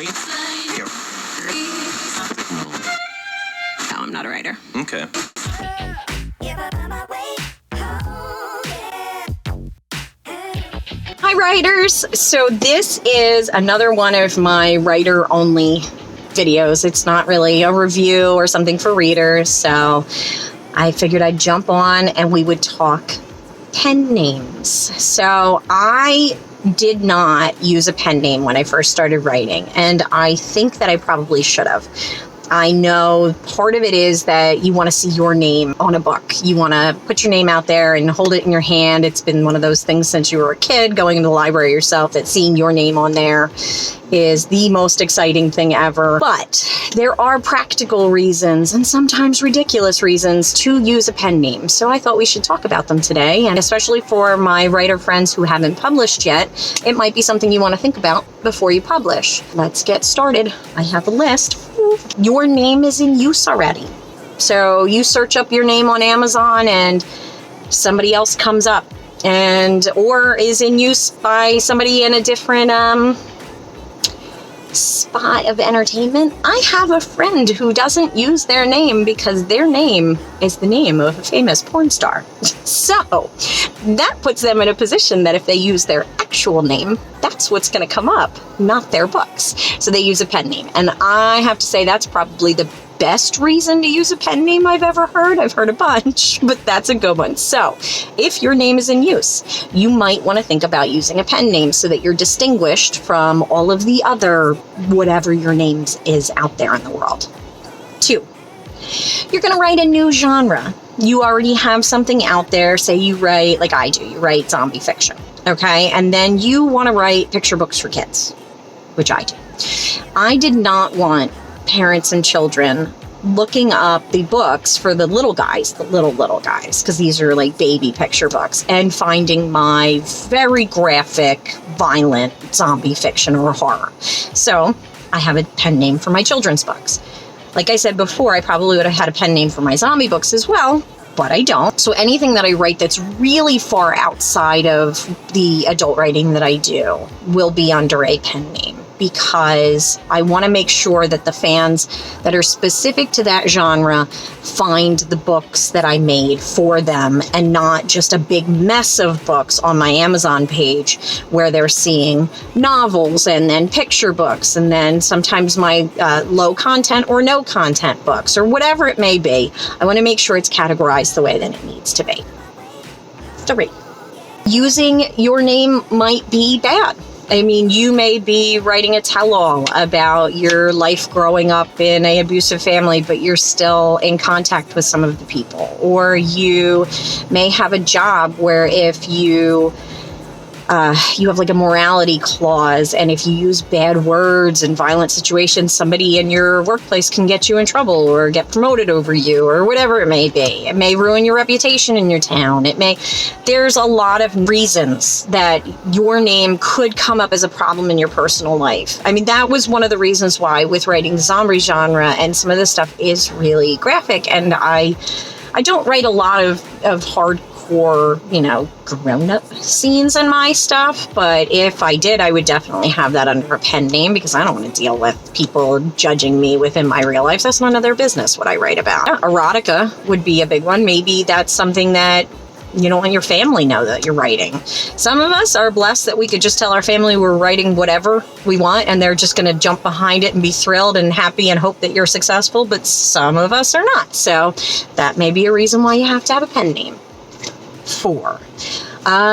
write? Here. No, I'm not a writer. Okay. Hi, writers. So this is another one of my writer-only videos. It's not really a review or something for readers, so I figured I'd jump on and we would talk pen names. So I did not use a pen name when I first started writing, and I think that I probably should have. I know part of it is that you want to see your name on a book. You want to put your name out there and hold it in your hand. It's been one of those things since you were a kid, going into the library yourself, that seeing your name on there is the most exciting thing ever. But there are practical reasons and sometimes ridiculous reasons to use a pen name. So I thought we should talk about them today. And especially for my writer friends who haven't published yet, it might be something you want to think about before you publish. Let's get started. I have a list. Your name is in use already. So you search up your name on Amazon and somebody else comes up or is in use by somebody in a different spot of entertainment. I have a friend who doesn't use their name because their name is the name of a famous porn star. So that puts them in a position that if they use their actual name, that's what's going to come up, not their books. So they use a pen name. And I have to say that's probably the best reason to use a pen name I've ever heard. I've heard a bunch, but that's a good one. So if your name is in use, you might want to think about using a pen name so that you're distinguished from all of the other whatever your name is out there in the world. 2, you're going to write a new genre. You already have something out there. Say you write, like I do, you write zombie fiction, okay? And then you want to write picture books for kids, which I do. I did not want parents and children looking up the books for the little guys, because these are like baby picture books, and finding my very graphic, violent zombie fiction or horror. So I have a pen name for my children's books. Like I said before, I probably would have had a pen name for my zombie books as well, but I don't. So anything that I write that's really far outside of the adult writing that I do will be under a pen name, because I want to make sure that the fans that are specific to that genre find the books that I made for them, and not just a big mess of books on my Amazon page where they're seeing novels and then picture books and then sometimes my low content or no content books or whatever it may be. I want to make sure it's categorized the way that it needs to be. 3, using your name might be bad. I mean, you may be writing a tell-all about your life growing up in an abusive family, but you're still in contact with some of the people. Or you may have a job where if you have like a morality clause, and if you use bad words in violent situations, somebody in your workplace can get you in trouble or get promoted over you or whatever it may be. It may ruin your reputation in your town. There's a lot of reasons that your name could come up as a problem in your personal life. I mean, that was one of the reasons why with writing the zombie genre, and some of this stuff is really graphic, and I don't write a lot of hardcore, grown-up scenes in my stuff, but if I did, I would definitely have that under a pen name, because I don't want to deal with people judging me within my real life. That's none of their business what I write about. Erotica would be a big one. Maybe that's something that you don't want your family know that you're writing. Some of us are blessed that we could just tell our family we're writing whatever we want, and they're just going to jump behind it and be thrilled and happy and hope that you're successful, but some of us are not. So that may be a reason why you have to have a pen name. 4,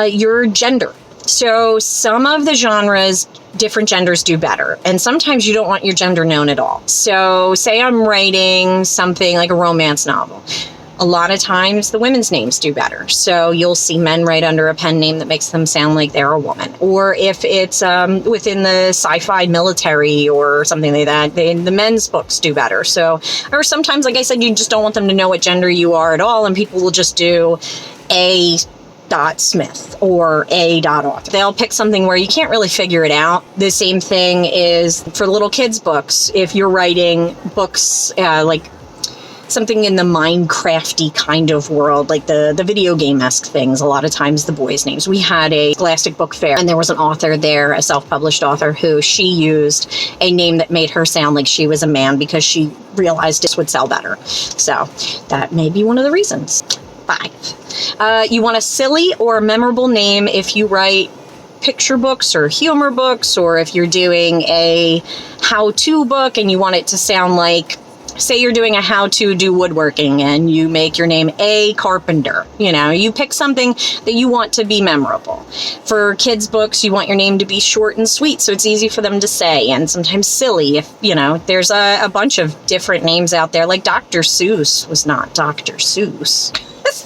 your gender. So some of the genres, different genders do better, and sometimes you don't want your gender known at all. So say I'm writing something like a romance novel. A lot of times the women's names do better. So you'll see men write under a pen name that makes them sound like they're a woman. Or if it's within the sci-fi military or something like that, the men's books do better. So, or sometimes, like I said, you just don't want them to know what gender you are at all, and people will just do A. Smith or A. author. They'll pick something where you can't really figure it out. The same thing is for little kids' books. If you're writing books like something in the Minecrafty kind of world, like the video game-esque things. A lot of times the boys' names. We had a Scholastic Book Fair, and there was an author there, a self-published author, who she used a name that made her sound like she was a man because she realized this would sell better. So that may be one of the reasons. 5. You want a silly or memorable name if you write picture books or humor books, or if you're doing a how-to book and you want it to sound like, say you're doing a how-to do woodworking and you make your name A. Carpenter. You know, you pick something that you want to be memorable. For kids' books, you want your name to be short and sweet so it's easy for them to say, and sometimes silly. If, you know, there's a bunch of different names out there, like Dr. Seuss was not Dr. Seuss.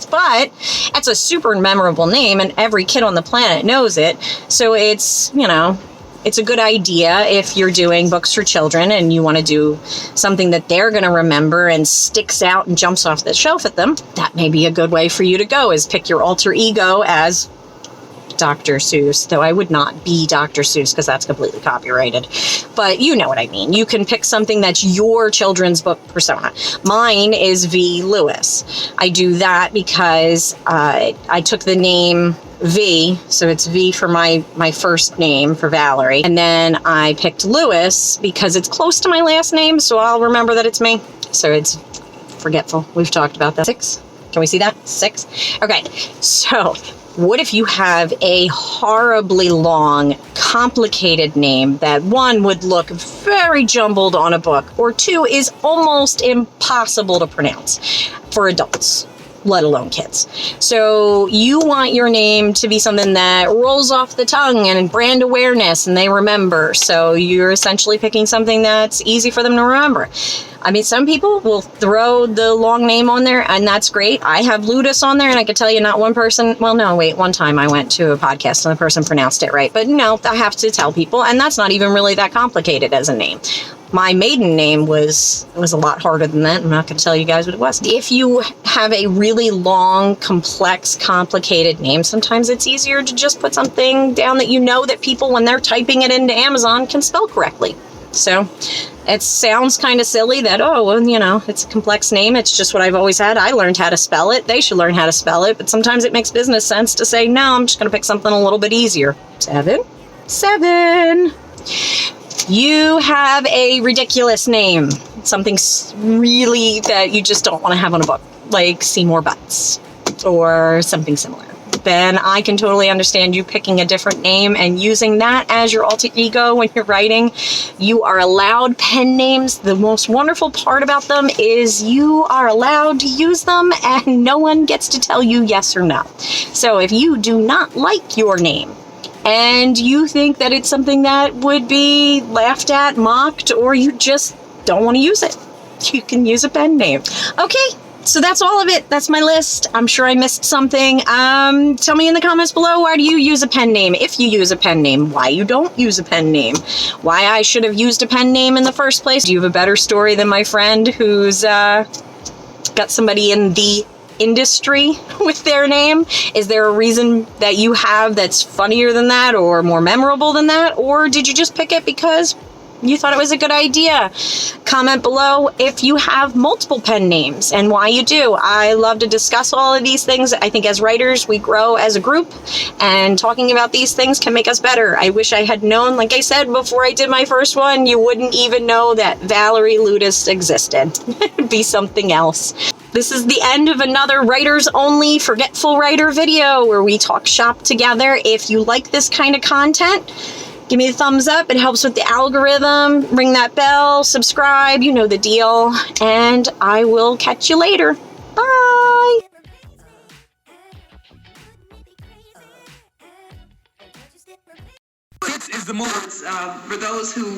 But it's a super memorable name and every kid on the planet knows it. So it's, you know, it's a good idea if you're doing books for children and you want to do something that they're going to remember and sticks out and jumps off the shelf at them. That may be a good way for you to go, is pick your alter ego as Dr. Seuss, though I would not be Dr. Seuss because that's completely copyrighted. But you know what I mean. You can pick something that's your children's book persona. Mine is V. Lewis. I do that because I took the name V, so it's V for my first name, for Valerie. And then I picked Lewis because it's close to my last name, so I'll remember that it's me. So it's Forgetful. We've talked about that. 6. Can we see that? 6. Okay, so what if you have a horribly long, complicated name that 1 would look very jumbled on a book, or 2 is almost impossible to pronounce for adults, let alone kids? So you want your name to be something that rolls off the tongue and brand awareness and they remember. So you're essentially picking something that's easy for them to remember. I mean, some people will throw the long name on there, and that's great. I have Lioudis on there, and I can tell you not one person, well, no, wait, one time I went to a podcast and the person pronounced it right. But no, I have to tell people, and that's not even really that complicated as a name. My maiden name was a lot harder than that. I'm not going to tell you guys what it was. If you have a really long, complex, complicated name, sometimes it's easier to just put something down that you know that people, when they're typing it into Amazon, can spell correctly. So it sounds kind of silly that, oh, well, you know, it's a complex name. It's just what I've always had. I learned how to spell it. They should learn how to spell it. But sometimes it makes business sense to say, no, I'm just going to pick something a little bit easier. 7. You have a ridiculous name. Something really that you just don't want to have on a book, like Seymour Butts or something similar. Then I can totally understand you picking a different name and using that as your alter ego when you're writing. You are allowed pen names. The most wonderful part about them is you are allowed to use them and no one gets to tell you yes or no. So if you do not like your name and you think that it's something that would be laughed at, mocked, or you just don't want to use it, you can use a pen name. Okay. So that's all of it. That's my list. I'm sure I missed something. Tell me in the comments below, why do you use a pen name? If you use a pen name, why you don't use a pen name? Why I should have used a pen name in the first place? Do you have a better story than my friend who's got somebody in the industry with their name? Is there a reason that you have that's funnier than that or more memorable than that? Or did you just pick it because you thought it was a good idea? Comment below if you have multiple pen names and why you do. I love to discuss all of these things. I think as writers, we grow as a group, and talking about these things can make us better. I wish I had known, like I said before I did my first one, you wouldn't even know that Valerie Lioudis existed. It'd be something else. This is the end of another Writers Only Forgetful Writer video where we talk shop together. If you like this kind of content, give me a thumbs up. It helps with the algorithm. Ring that bell, subscribe, you know the deal. And I will catch you later. Bye! This is the moment for those who...